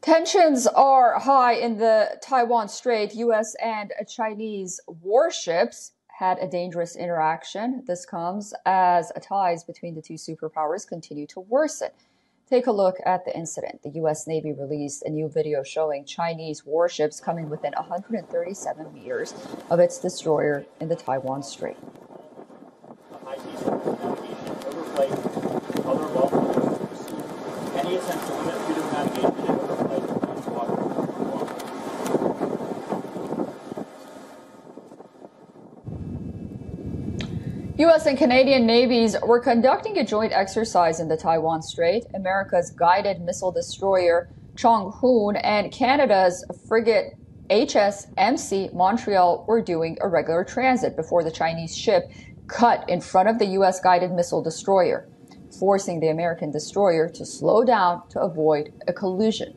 Tensions are high in the Taiwan Strait. U.S. and Chinese warships had a dangerous interaction. This comes as ties between the two superpowers continue to worsen. Take a look at the incident. The U.S. Navy released a new video showing Chinese warships coming within 137 meters of its destroyer in the Taiwan Strait. U.S. and Canadian navies were conducting a joint exercise in the Taiwan Strait. America's guided missile destroyer chung-hoon and Canada's frigate HSMC Montreal were doing a regular transit before the Chinese ship cut in front of the U.S. guided missile destroyer, forcing the American destroyer to slow down to avoid a collision.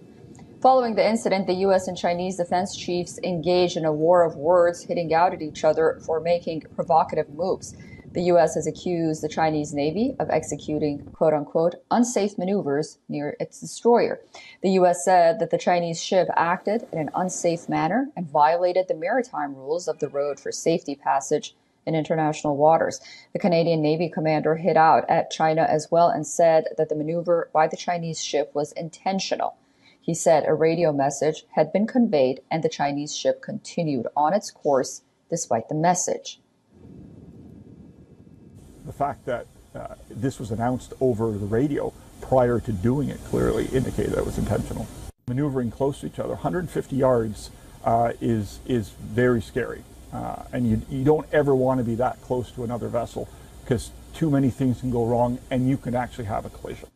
Following the incident, the U.S. and Chinese defense chiefs engaged in a war of words, hitting out at each other for making provocative moves. The U.S. has accused the Chinese Navy of executing, quote-unquote, unsafe maneuvers near its destroyer. The U.S. said that the Chinese ship acted in an unsafe manner and violated the maritime rules of the road for safety passage in international waters. The Canadian Navy commander hit out at China as well and said that the maneuver by the Chinese ship was intentional. He said a radio message had been conveyed and the Chinese ship continued on its course despite the message. The fact that this was announced over the radio prior to doing it clearly indicated that it was intentional. Maneuvering close to each other, 150 yards is very scary. And you don't ever want to be that close to another vessel because too many things can go wrong and you can actually have a collision.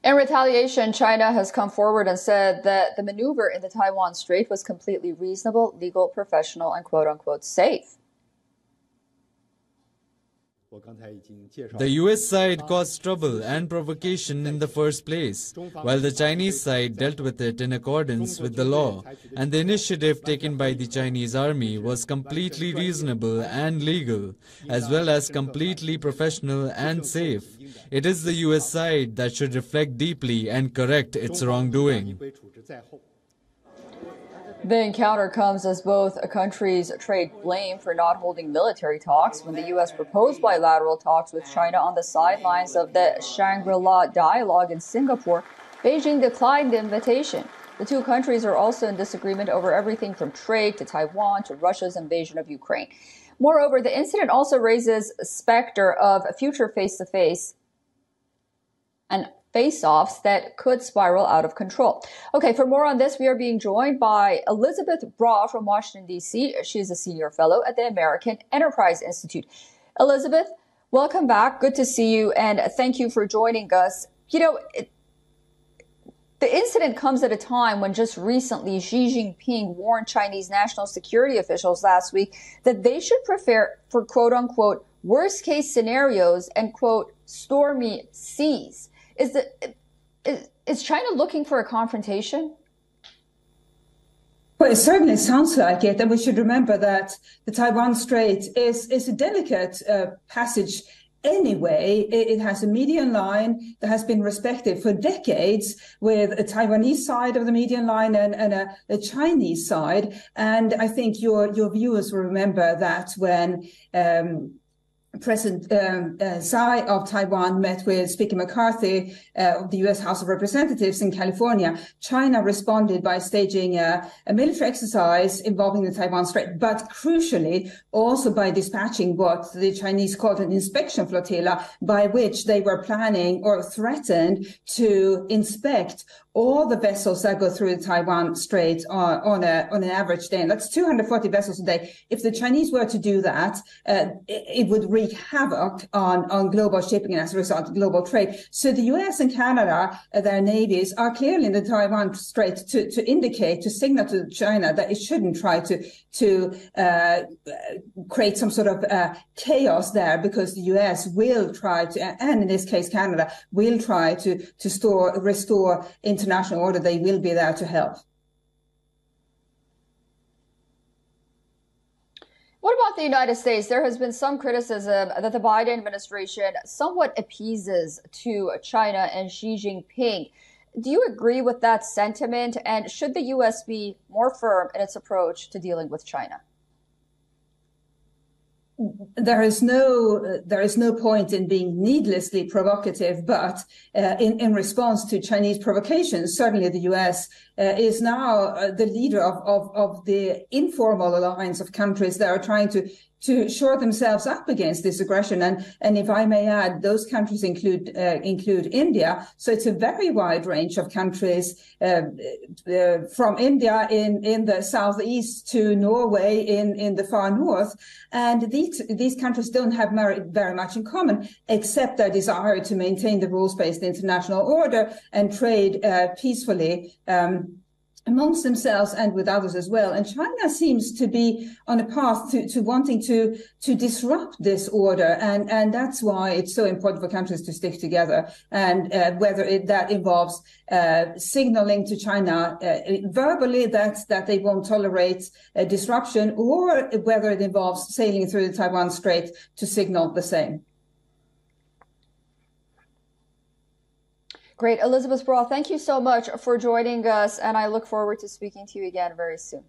In retaliation, China has come forward and said that the maneuver in the Taiwan Strait was completely reasonable, legal, professional, and quote-unquote safe. The US side caused trouble and provocation in the first place, while the Chinese side dealt with it in accordance with the law, and the initiative taken by the Chinese army was completely reasonable and legal, as well as completely professional and safe. It is the US side that should reflect deeply and correct its wrongdoing. The encounter comes as both countries trade blame for not holding military talks. When the U.S. proposed bilateral talks with China on the sidelines of the Shangri-La dialogue in Singapore, Beijing declined the invitation. The two countries are also in disagreement over everything from trade to Taiwan to Russia's invasion of Ukraine. Moreover, the incident also raises a specter of future face-to-face and face-offs that could spiral out of control. Okay, for more on this, we are being joined by Elisabeth Braw from Washington, D.C. She is a senior fellow at the American Enterprise Institute. Elisabeth, welcome back. Good to see you, and thank you for joining us. You know, the incident comes at a time when just recently Xi Jinping warned Chinese national security officials last week that they should prepare for quote-unquote worst-case scenarios and quote stormy seas. Is China looking for a confrontation? Well, it certainly sounds like it. And we should remember that the Taiwan Strait is a delicate passage anyway. It has a median line that has been respected for decades, with a Taiwanese side of the median line and a Chinese side. And I think your viewers will remember that when President Tsai of Taiwan met with Speaker McCarthy of the U.S. House of Representatives in California, China responded by staging a military exercise involving the Taiwan Strait, but crucially also by dispatching what the Chinese called an inspection flotilla, by which they were planning or threatened to inspect all the vessels that go through the Taiwan Strait on an average day. And that's 240 vessels a day. If the Chinese were to do that, it would wreak havoc on global shipping and as a result, global trade. So the US and Canada, their navies are clearly in the Taiwan Strait to indicate, to signal to China that it shouldn't try to create some sort of chaos there, because the US will try to, and in this case, Canada will try to restore international order. They will be there to help. What about the United States? There has been some criticism that the Biden administration somewhat appeases to China and Xi Jinping. do you agree with that sentiment? And should the U.S. be more firm in its approach to dealing with China? There is no point in being needlessly provocative, but in response to Chinese provocations, certainly the U.S. Is now the leader of the informal alliance of countries that are trying to shore themselves up against this aggression. And if I may add, those countries include India. So it's a very wide range of countries, from India in the southeast to Norway in the far north. And these countries don't have very much in common, except their desire to maintain the rules-based international order and trade peacefully amongst themselves and with others as well. And China seems to be on a path to wanting to disrupt this order. And that's why it's so important for countries to stick together. And whether that involves signaling to China verbally that they won't tolerate disruption, or whether it involves sailing through the Taiwan Strait to signal the same. Great. Elisabeth Braw, thank you so much for joining us, and I look forward to speaking to you again very soon.